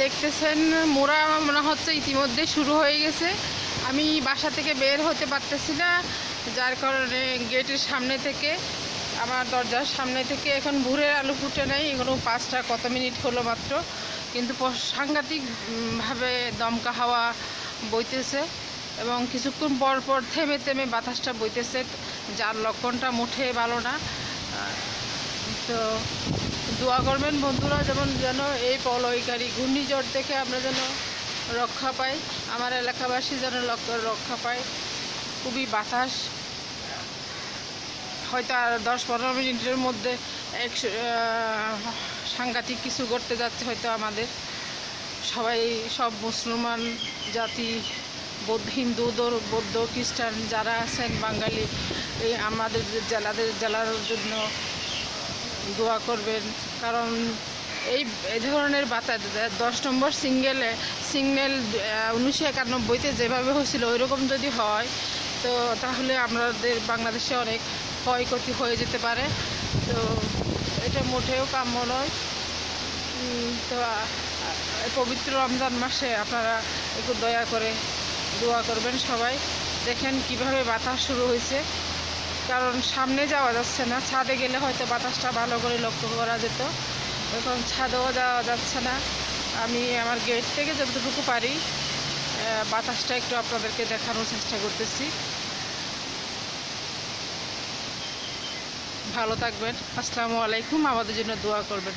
দেখতেছেন মোরা মনে হচ্ছে ইতিমধ্যে শুরু হয়ে গেছে। আমি বাসা থেকে বের হতে পারতেছি না, যার কারণে গেটের সামনে থেকে, আমার দরজার সামনে থেকে এখন ভোরের আলো ফুটে নাই। এখনো 5টা কত মিনিট হলো মাত্র, কিন্তু সাংঘাতিকভাবে দমকা হাওয়া বইতেছে এবং কিছুক্ষণ পর পর থেমে থেমে বাতাসটা বইতেছে, যার লক্ষণটা মোটেই ভালো না। তো দোয়া করবেন বন্ধুরা, যেন এই প্রলয়কারী ঘূর্ণিঝড় থেকে আমরা যেন রক্ষা পাই, আমার এলাকাবাসী যেন রক্ষা পায়। খুবই বাতাস, হয়তো আর 10-15 মিনিটের মধ্যে সাংঘাতিক কিছু ঘটতে যাচ্ছে হয়তো আমাদের। সব মুসলমান জাতি, হিন্দু, বৌদ্ধ, খ্রিস্টান যারা আছেন, বাঙালি, এই আমাদের জেলার জন্য দোয়া করবেন। কারণ এই ধরনের বাতাস 10 নম্বর সিগন্যাল 1991-তে যেভাবে হয়েছিল ওইরকম যদি হয়, তো তাহলে আমাদের বাংলাদেশে অনেক ক্ষয়ক্ষতি হয়ে যেতে পারে। তো এটা মোটেও কাম্য নয়। তো পবিত্র রমজান মাসে আপনারা একটু দয়া করে দোয়া করবেন সবাই। দেখেন কিভাবে বাতাস শুরু হয়েছে, কারণ সামনে যাওয়া যাচ্ছে না। ছাদে গেলে হয়তো বাতাসটা ভালো করে লক্ষ্য করা যেত, এখন ছাদেও যাওয়া যাচ্ছে না। আমি আমার গেট থেকে যতটুকু পারি বাতাসটা একটু আপনাদেরকে দেখানোর চেষ্টা করতেছি। ভালো থাকবেন, আসসালামু আলাইকুম, আমাদের জন্য দোয়া করবেন।